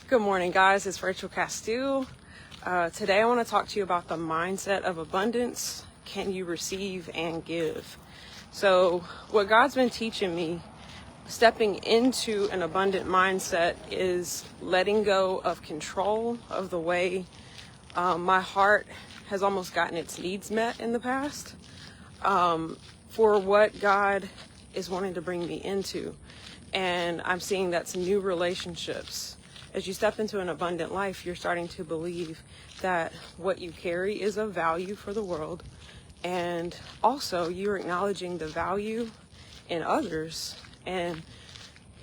Good morning, guys. It's Rachel Castille. Today I want to talk to you about the mindset of abundance. Can you receive and give? So what God's been teaching me, stepping into an abundant mindset, is letting go of control of the way my heart has almost gotten its needs met in the past for what God is wanting to bring me into. And I'm seeing that's new relationships. As you step into an abundant life, you're starting to believe that what you carry is of value for the world. And also you're acknowledging the value in others. And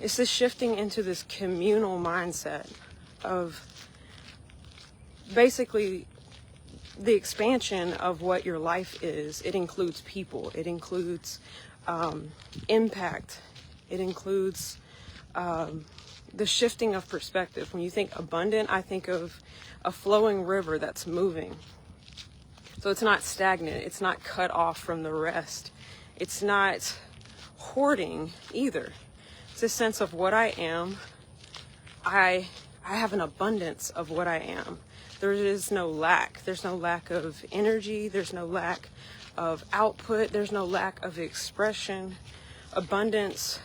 it's this shifting into this communal mindset of basically the expansion of what your life is. It includes people. It includes impact. It includes the shifting of perspective. When you think abundant, I think of a flowing river that's moving. So it's not stagnant. It's not cut off from the rest. It's not hoarding either. It's a sense of what I am. I have an abundance of what I am. There is no lack. There's no lack of energy. There's no lack of output. There's no lack of expression. Abundance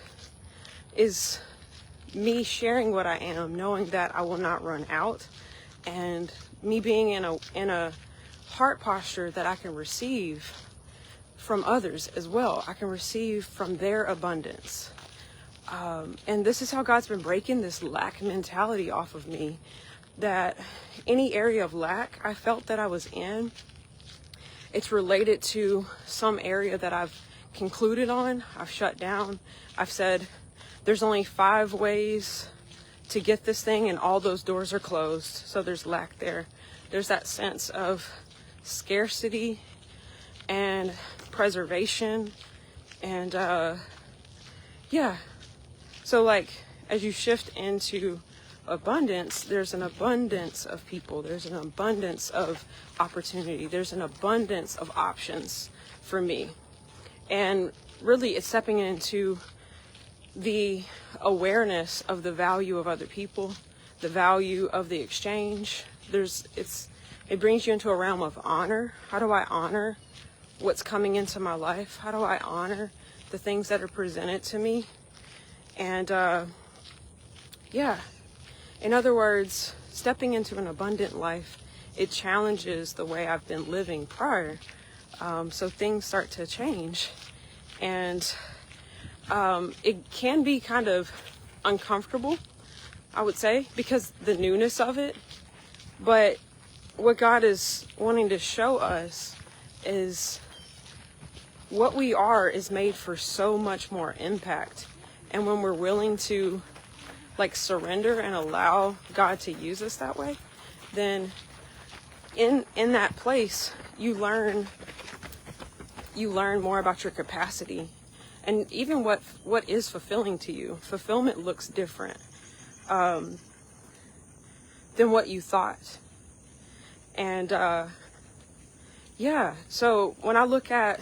is me sharing what I am, knowing that I will not run out, and me being in a heart posture that I can receive from others as well. I can receive from their abundance. And this is how God's been breaking this lack mentality off of me, that any area of lack I felt that I was in, it's related to some area that I've concluded on, I've shut down. I've said, there's only 5 ways to get this thing, and all those doors are closed. So there's lack there. There's that sense of scarcity and preservation. And so like as you shift into abundance, there's an abundance of people. There's an abundance of opportunity. There's an abundance of options for me. And really it's stepping into the awareness of the value of other people, the value of the exchange. It brings you into a realm of honor. How do I honor what's coming into my life? How do I honor the things that are presented to me? And in other words, stepping into an abundant life, it challenges the way I've been living prior. So things start to change. And it can be kind of uncomfortable, I would say, because the newness of it. But what God is wanting to show us is what we are is made for so much more impact. And when we're willing to surrender and allow God to use us that way, then in that place you learn more about your capacity. And even what is fulfilling to you. Fulfillment looks different than what you thought. And so when I look at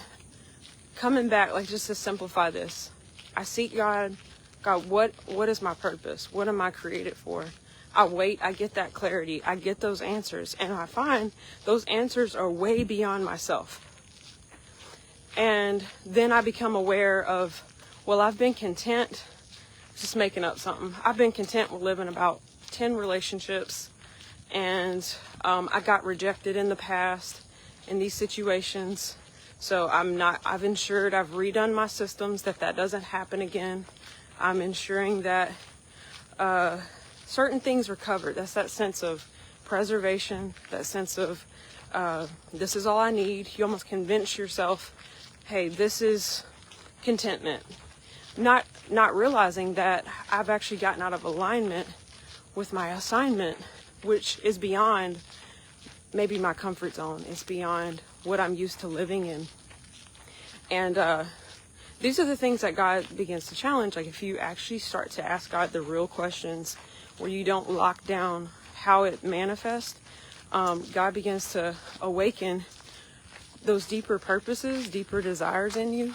coming back, just to simplify this, I seek God, what is my purpose? What am I created for? I wait, I get that clarity, I get those answers, and I find those answers are way beyond myself. And then I become aware of, I've been content, just making up something. I've been content with living about 10 relationships, and I got rejected in the past in these situations. So I've redone my systems that doesn't happen again. I'm ensuring that certain things are covered. That's that sense of preservation, that sense of this is all I need. You almost convince yourself, hey, this is contentment. Not realizing that I've actually gotten out of alignment with my assignment, which is beyond maybe my comfort zone. It's beyond what I'm used to living in. And these are the things that God begins to challenge. If you actually start to ask God the real questions, where you don't lock down how it manifests, God begins to awaken those deeper purposes, deeper desires in you.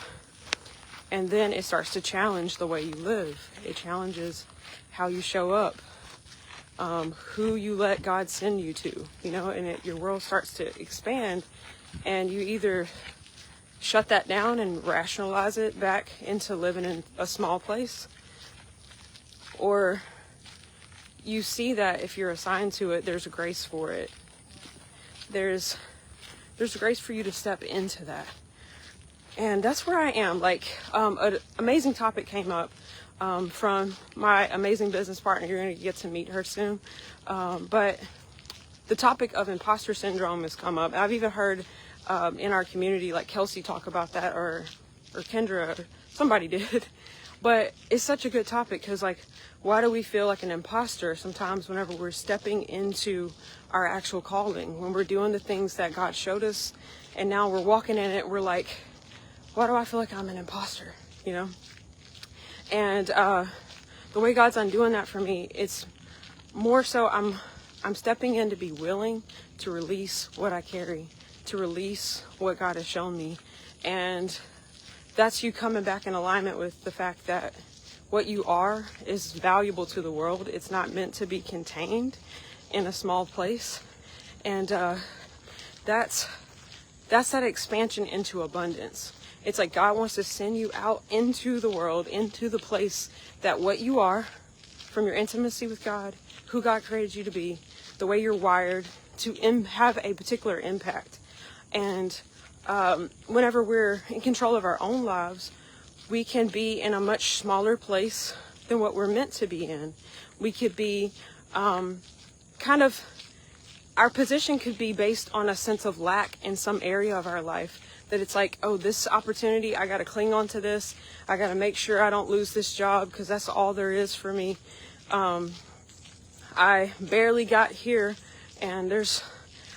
And then it starts to challenge the way you live. It challenges how you show up. who you let God send you to, you know, and your world starts to expand, and you either shut that down and rationalize it back into living in a small place, or you see that if you're assigned to it, there's a grace for it. There's a grace for you to step into that. And that's where I am. Like, an amazing topic came up from my amazing business partner. You're going to get to meet her soon. But the topic of imposter syndrome has come up. I've even heard in our community, like Kelsey talk about that, or Kendra, or somebody did. But it's such a good topic because, like, why do we feel like an imposter sometimes whenever we're stepping into our actual calling, when we're doing the things that God showed us, and now we're walking in it, we're like, why do I feel like I'm an imposter, you know? And the way God's undoing that for me, it's more so I'm stepping in to be willing to release what I carry, to release what God has shown me. And that's you coming back in alignment with the fact that what you are is valuable to the world. It's not meant to be contained in a small place. And that's that expansion into abundance. It's like God wants to send you out into the world, into the place that what you are, from your intimacy with God, who God created you to be, the way you're wired, to have a particular impact. And whenever we're in control of our own lives, we can be in a much smaller place than what we're meant to be in. We could be our position could be based on a sense of lack in some area of our life. That it's like, oh, this opportunity, I got to cling on to this. I got to make sure I don't lose this job because that's all there is for me. I barely got here, and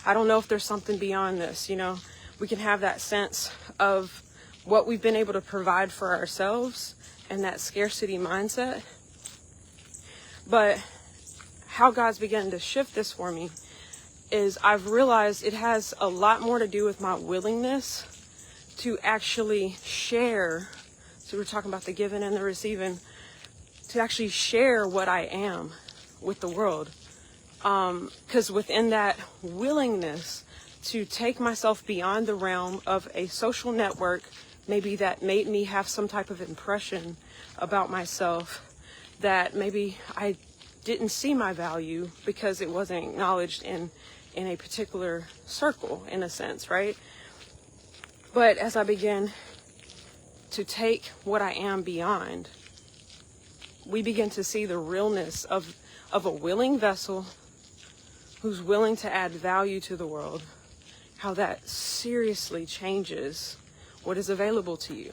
I don't know if there's something beyond this, you know. We can have that sense of what we've been able to provide for ourselves and that scarcity mindset. But how God's begun to shift this for me is I've realized it has a lot more to do with my willingness to actually share. So we're talking about the giving and the receiving, to actually share what I am with the world. Because within that willingness to take myself beyond the realm of a social network, maybe that made me have some type of impression about myself, that maybe I didn't see my value because it wasn't acknowledged in a particular circle, in a sense, right? But as I begin to take what I am beyond, we begin to see the realness of a willing vessel who's willing to add value to the world, how that seriously changes what is available to you.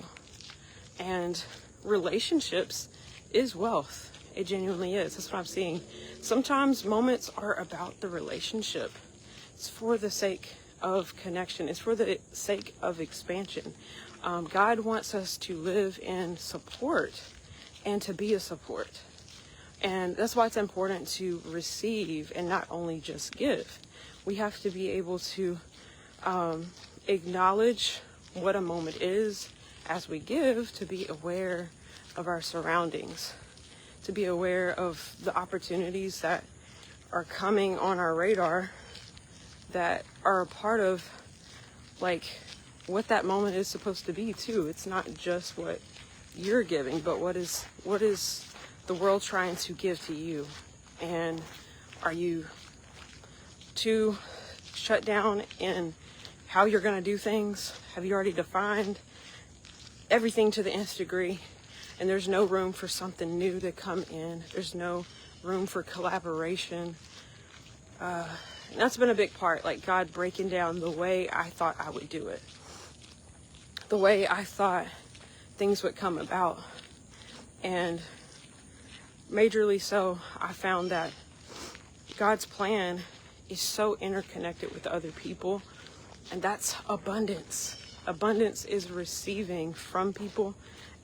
And relationships is wealth. It genuinely is. That's what I'm seeing. Sometimes moments are about the relationship. It's for the sake of connection. It's for the sake of expansion. God wants us to live in support and to be a support. And that's why it's important to receive and not only just give. We have to be able to acknowledge what a moment is as we give, to be aware of our surroundings, to be aware of the opportunities that are coming on our radar that are a part of, like, what that moment is supposed to be too. It's not just what you're giving, but what is the world trying to give to you? And are you too shut down in how you're going to do things? Have you already defined everything to the nth degree, and there's no room for something new to come in? There's no room for collaboration. And that's been a big part, like God breaking down the way I thought I would do it, the way I thought things would come about. And majorly so, I found that God's plan is so interconnected with other people, and that's abundance. Abundance is receiving from people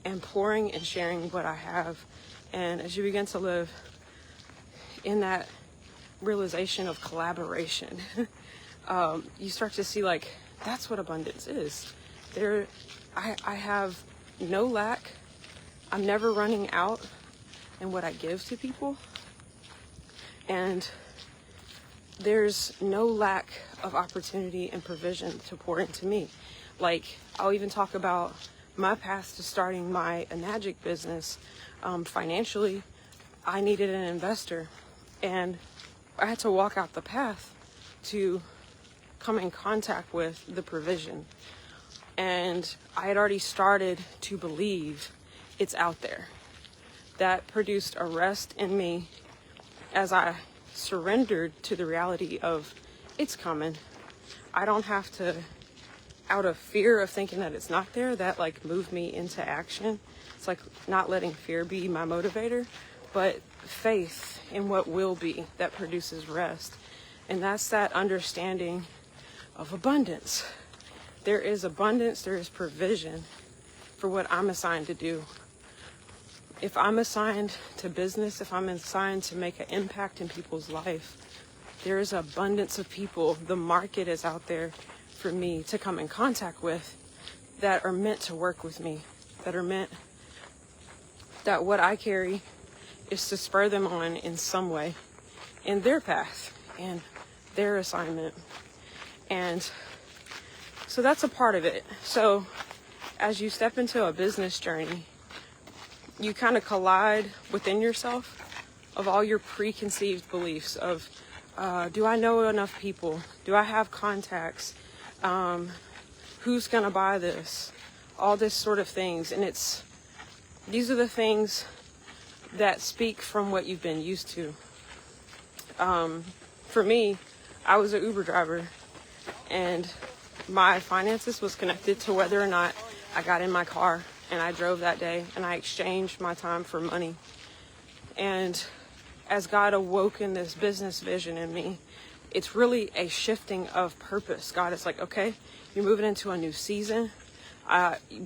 and pouring and sharing what I have. And as you begin to live in that realization of collaboration, you start to see, like, that's what abundance is. I have no lack. I'm never running out in what I give to people. And there's no lack of opportunity and provision to pour into me. Like, I'll even talk about my path to starting my Enagic business. Financially, I needed an investor, and I had to walk out the path to come in contact with the provision. And I had already started to believe it's out there. That produced a rest in me as I surrendered to the reality of it's coming. I don't have to, out of fear of thinking that it's not there, that like moved me into action. It's like not letting fear be my motivator, but faith in what will be that produces rest. And that's that understanding of abundance. There is abundance, there is provision for what I'm assigned to do. If I'm assigned to business, if I'm assigned to make an impact in people's life, there is abundance of people. The market is out there for me to come in contact with that are meant to work with me, that what I carry is to spur them on in some way in their path and their assignment. And so that's a part of it. So as you step into a business journey, you kind of collide within yourself of all your preconceived beliefs of, do I know enough people? Do I have contacts? Who's gonna buy this? All this sort of things. And these are the things that speak from what you've been used to. For me, I was an Uber driver, and my finances was connected to whether or not I got in my car and I drove that day, and I exchanged my time for money. And as God awoken this business vision in me, it's really a shifting of purpose. God is like, okay, you're moving into a new season.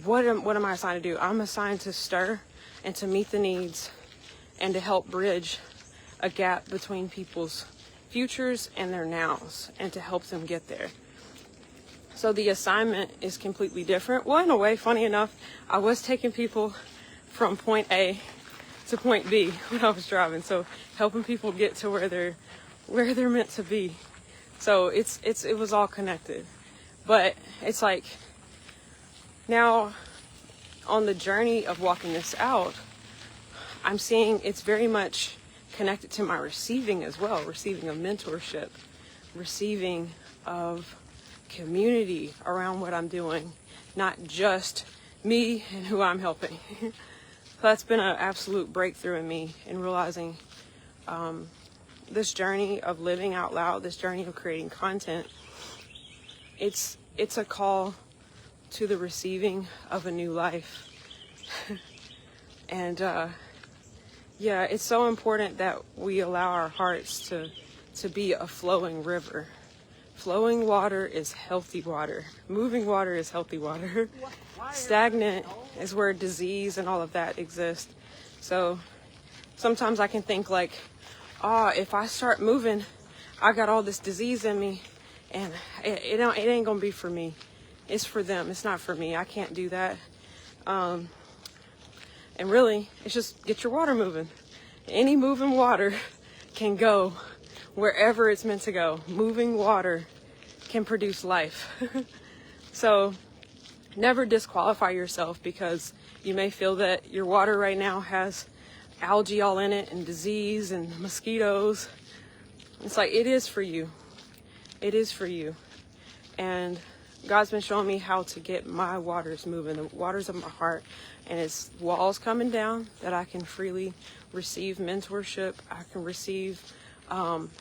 What am I assigned to do? I'm assigned to stir and to meet the needs and to help bridge a gap between people's futures and their nows and to help them get there. So the assignment is completely different. Well, in a way, funny enough, I was taking people from point A to point B when I was driving. So helping people get to where they're meant to be. So it was all connected. But it's like now on the journey of walking this out, I'm seeing it's very much connected to my receiving as well. Receiving of mentorship, receiving of community around what I'm doing, not just me and who I'm helping. So that's been an absolute breakthrough in me in realizing this journey of living out loud, this journey of creating content, it's a call to the receiving of a new life. And yeah, it's so important that we allow our hearts to be a flowing river. Flowing water is healthy water. Moving water is healthy water. Stagnant is where disease and all of that exists. So sometimes I can think like, if I start moving, I got all this disease in me, and it ain't gonna be for me. It's for them. It's not for me. I can't do that. And really, it's just get your water moving. Any moving water can go wherever it's meant to go. Moving water can produce life. So never disqualify yourself because you may feel that your water right now has algae all in it and disease and mosquitoes. It's like, it is for you. It is for you. And God's been showing me how to get my waters moving, the waters of my heart, and it's walls coming down that I can freely receive mentorship. I can receive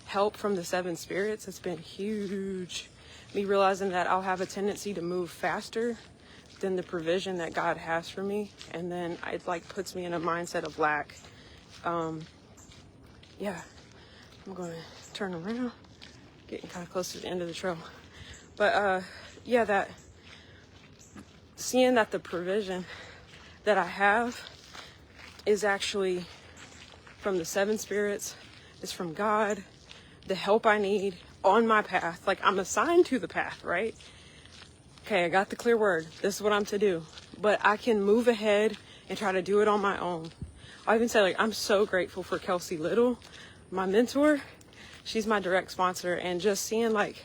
help from the seven spirits. It's been huge. Me realizing that I'll have a tendency to move faster than the provision that God has for me, and then it like puts me in a mindset of lack. Yeah, I'm going to turn around, getting kind of close to the end of the trail. But yeah, that seeing that the provision that I have is actually from the seven spirits, is from God, the help I need on my path. Like, I'm assigned to the path, right? Okay, I got the clear word. This is what I'm to do. But I can move ahead and try to do it on my own. I even say, like, I'm so grateful for Kelsey Little. my mentor, she's my direct sponsor, and just seeing like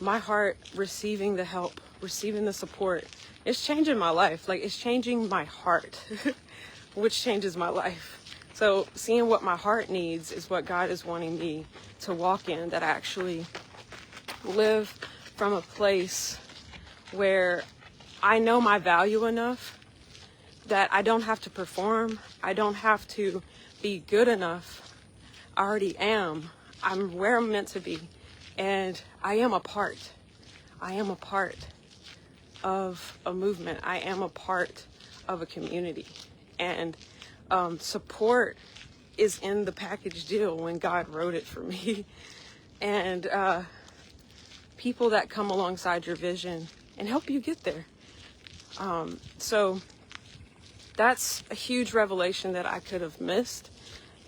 my heart receiving the help, receiving the support, it's changing my life. Like, it's changing my heart, which changes my life. So seeing what my heart needs is what God is wanting me to walk in, that I actually live from a place where I know my value enough that I don't have to perform. I don't have to be good enough. I already am. I'm where I'm meant to be. And I am a part. I am a part of a movement. I am a part of a community. And support is in the package deal when God wrote it for me. And people that come alongside your vision and help you get there. So that's a huge revelation that I could have missed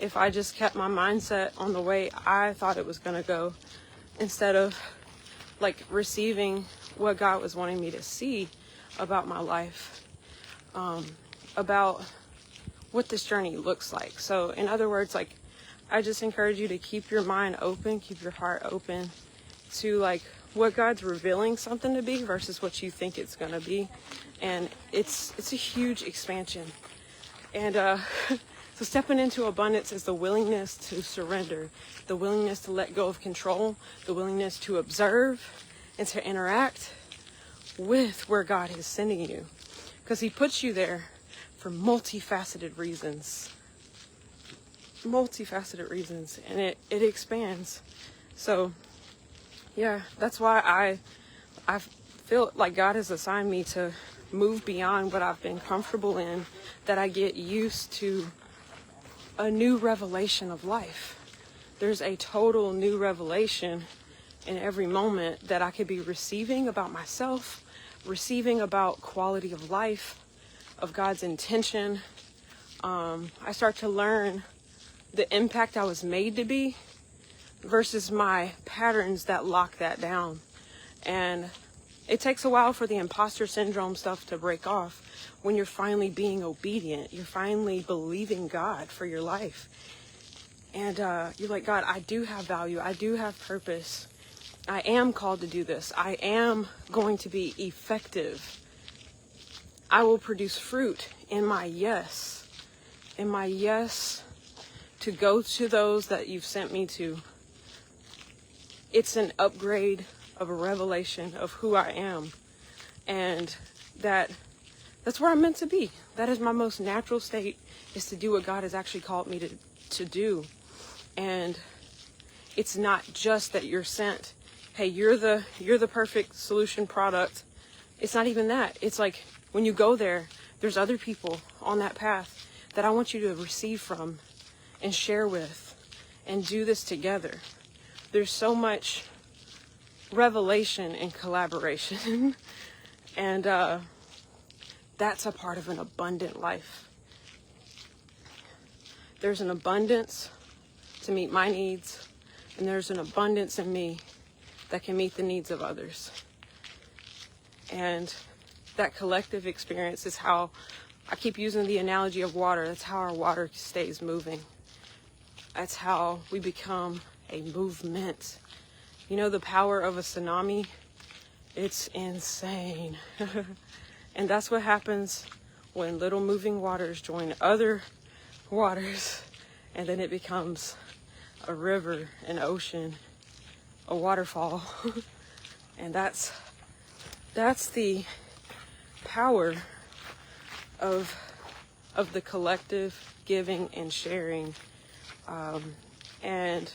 if I just kept my mindset on the way I thought it was going to go, instead of like receiving what God was wanting me to see about my life, about what this journey looks like. So in other words, like, I just encourage you to keep your mind open, keep your heart open to like what God's revealing something to be versus what you think it's going to be. And it's a huge expansion. And so stepping into abundance is the willingness to surrender, the willingness to let go of control, the willingness to observe and to interact with where God is sending you. Because he puts you there for multifaceted reasons. Multifaceted reasons. And it expands. So yeah, that's why I feel like God has assigned me to move beyond what I've been comfortable in, that I get used to a new revelation of life. There's a total new revelation in every moment that I could be receiving about myself, receiving about quality of life, of God's intention. I start to learn the impact I was made to be versus my patterns that lock that down. And it takes a while for the imposter syndrome stuff to break off when you're finally being obedient. You're finally believing God for your life. And you're like, God, I do have value. I do have purpose. I am called to do this. I am going to be effective. I will produce fruit in my yes. In my yes to go to those that you've sent me to. It's an upgrade of a revelation of who I am. And that's where I'm meant to be. That is my most natural state, is to do what God has actually called me to do. And it's not just that you're sent, hey, you're the perfect solution product. It's not even that. It's like when you go there, there's other people on that path that I want you to receive from and share with and do this together. There's so much revelation and collaboration. And that's a part of an abundant life. There's an abundance to meet my needs, and there's an abundance in me that can meet the needs of others. And that collective experience is how I keep using the analogy of water. That's how our water stays moving. That's how we become a movement. You know, the power of a tsunami, it's insane. And that's what happens when little moving waters join other waters, and then it becomes a river, an ocean, a waterfall. And that's the power of the collective giving and sharing. And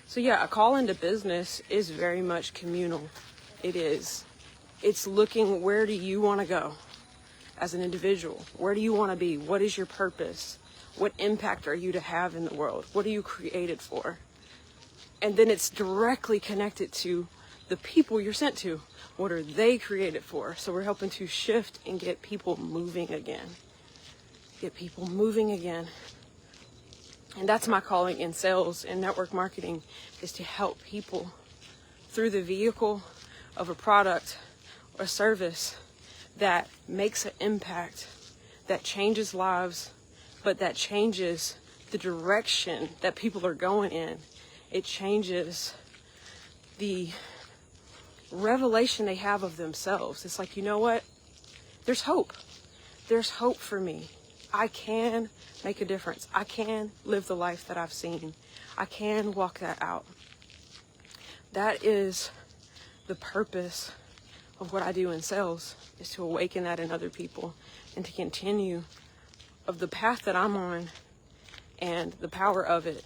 so yeah, a call into business is very much communal. It is. It's looking, where do you want to go as an individual? Where do you want to be? What is your purpose? What impact are you to have in the world? What are you created for? And then it's directly connected to the people you're sent to. What are they created for? So we're helping to shift and get people moving again. Get people moving again. And that's my calling in sales and network marketing, is to help people through the vehicle of a product or service that makes an impact, that changes lives, but that changes the direction that people are going in. It changes the revelation they have of themselves. It's like, you know what? There's hope. There's hope for me. I can make a difference. I can live the life that I've seen. I can walk that out. That is the purpose of what I do in sales, is to awaken that in other people and to continue of the path that I'm on and the power of it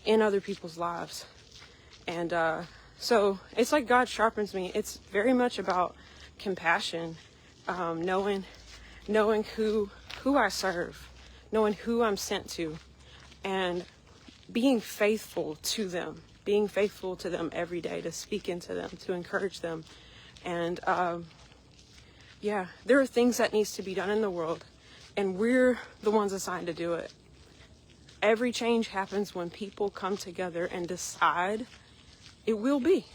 in other people's lives. And so it's like God sharpens me. It's very much about compassion, knowing who I serve, knowing who I'm sent to, and being faithful to them every day, to speak into them, to encourage them. And yeah, there are things that needs to be done in the world, and we're the ones assigned to do it. Every change happens when people come together and decide it will be.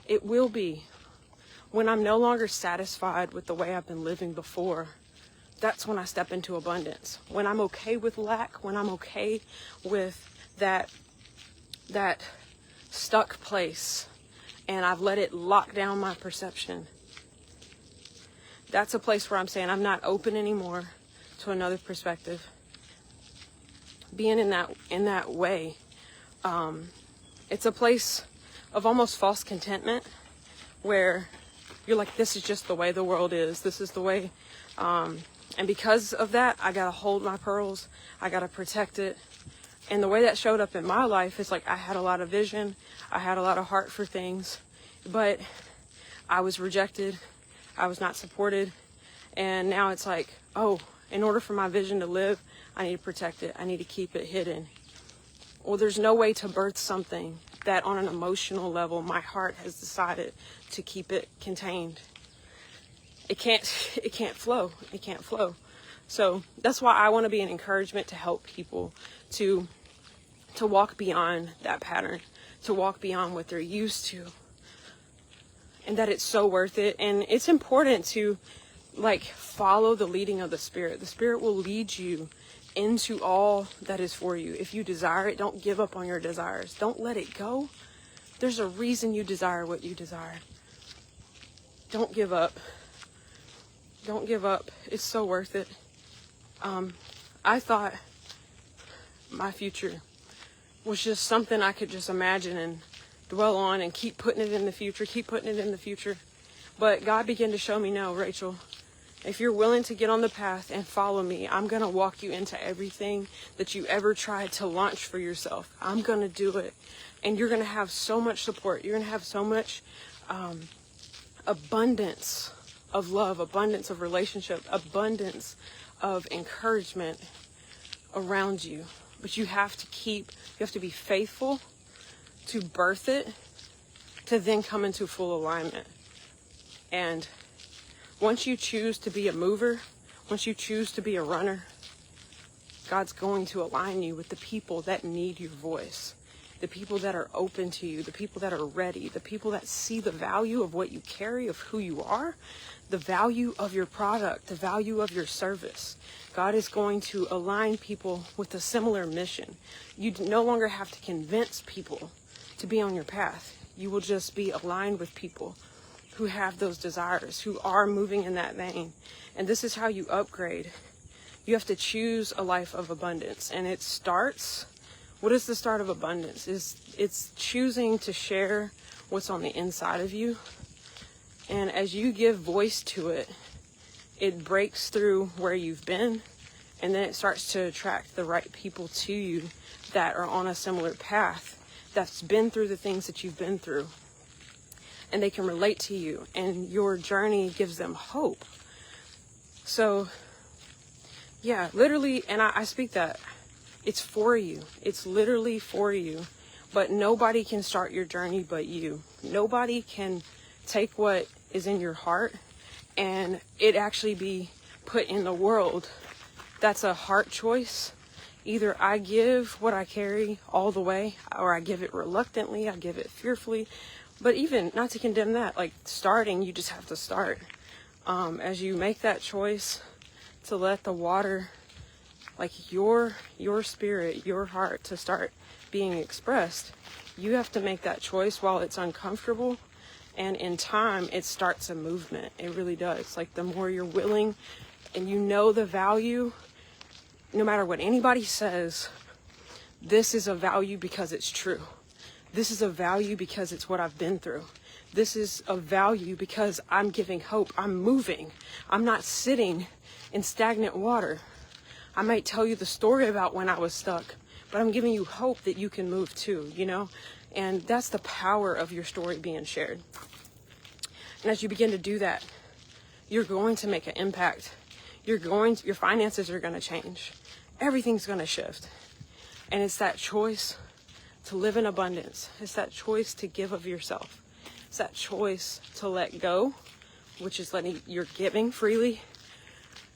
It will be. When I'm no longer satisfied with the way I've been living before, that's when I step into abundance. When I'm okay with lack, when I'm okay with that stuck place and I've let it lock down my perception, that's a place where I'm saying I'm not open anymore to another perspective. Being in that way, it's a place of almost false contentment where you're like, this is just the way the world is. This is the way. And because of that, I got to hold my pearls. I got to protect it. And the way that showed up in my life is like, I had a lot of vision. I had a lot of heart for things, but I was rejected. I was not supported. And now it's like, oh, in order for my vision to live, I need to protect it. I need to keep it hidden. Well, there's no way to birth something that on an emotional level, my heart has decided to keep it contained. It can't flow. It can't flow. So that's why I want to be an encouragement to help people to walk beyond that pattern, to walk beyond what they're used to, and that it's so worth it. And it's important to like follow the leading of the Spirit. The Spirit will lead you into all that is for you. If you desire it, don't give up on your desires. Don't let it go. There's a reason you desire what you desire. Don't give up. Don't give up. It's so worth it. I thought my future was just something I could just imagine and dwell on and keep putting it in the future, But God began to show me, no, Rachel, if you're willing to get on the path and follow me, I'm going to walk you into everything that you ever tried to launch for yourself. I'm going to do it. And you're going to have so much support. You're going to have so much abundance of love, abundance of relationship, abundance of encouragement around you. But you have to be faithful to birth it, to then come into full alignment. And once you choose to be a mover, once you choose to be a runner, God's going to align you with the people that need your voice, the people that are open to you, the people that are ready, the people that see the value of what you carry, of who you are, the value of your product, the value of your service. God is going to align people with a similar mission. You no longer have to convince people to be on your path. You will just be aligned with people who have those desires, who are moving in that vein. And this is how you upgrade. You have to choose a life of abundance. And it starts, what is the start of abundance? It's choosing to share what's on the inside of you. And as you give voice to it, it breaks through where you've been, and then it starts to attract the right people to you that are on a similar path, that's been through the things that you've been through. And they can relate to you, and your journey gives them hope. So, yeah, literally, and I speak that, it's for you. It's literally for you. But nobody can start your journey but you. Nobody can take what is in your heart and it actually be put in the world. That's a heart choice. Either I give what I carry all the way, or I give it reluctantly, I give it fearfully. But even, not to condemn that, like starting, you just have to start. As you make that choice to let the water, like your spirit, your heart, to start being expressed, you have to make that choice while it's uncomfortable. And in time, it starts a movement. It really does. Like, the more you're willing and you know the value, no matter what anybody says, this is a value because it's true. This is a value because it's what I've been through. This is a value because I'm giving hope. I'm moving. I'm not sitting in stagnant water. I might tell you the story about when I was stuck, but I'm giving you hope that you can move too, you know? And that's the power of your story being shared. And as you begin to do that, you're going to make an impact. Your finances are going to change. Everything's going to shift. And it's that choice to live in abundance. It's that choice to give of yourself. It's that choice to let go, which is you're giving freely.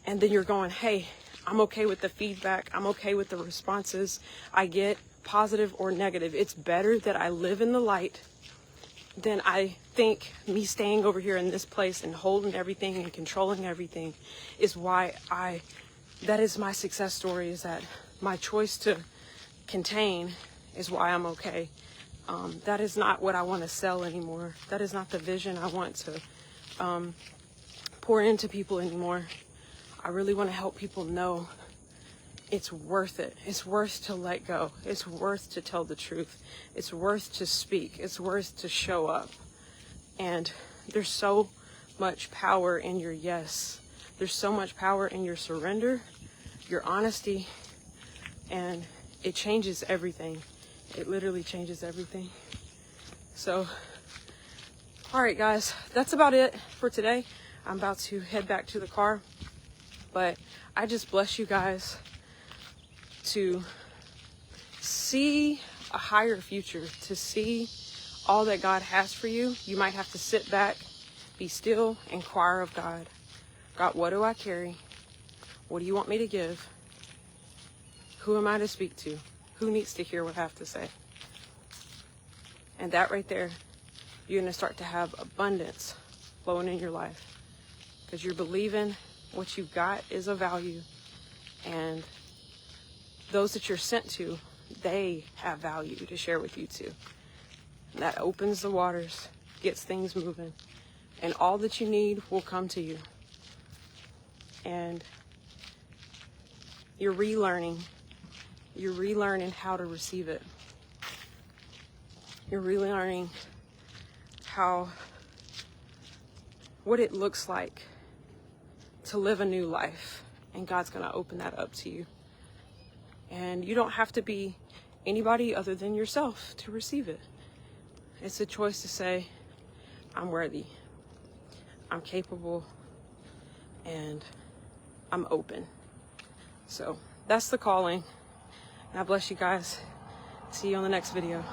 And then you're going, hey, I'm okay with the feedback. I'm okay with the responses I get, positive or negative. It's better that I live in the light than I think me staying over here in this place and holding everything and controlling everything is why that is my success story, is that my choice to contain is why I'm okay. That is not what I want to sell anymore. That is not the vision I want to pour into people anymore. I really want to help people know it's worth it. It's worth to let go. It's worth to tell the truth. It's worth to speak. It's worth to show up. And there's so much power in your yes. There's so much power in your surrender, your honesty, and it changes everything. It literally changes everything. So, all right, guys, that's about it for today. I'm about to head back to the car, but I just bless you guys to see a higher future, to see all that God has for you. You might have to sit back, be still, inquire of God. God, what do I carry? What do you want me to give? Who am I to speak to? Who needs to hear what I have to say? And that right there, you're going to start to have abundance flowing in your life, because you're believing what you've got is of value, and those that you're sent to, they have value to share with you too. And that opens the waters, gets things moving, and all that you need will come to you. And you're relearning how to receive it. You're relearning what it looks like to live a new life, and God's going to open that up to you. And you don't have to be anybody other than yourself to receive it. It's a choice to say, I'm worthy, I'm capable, and I'm open. So that's the calling. God bless you guys. See you on the next video.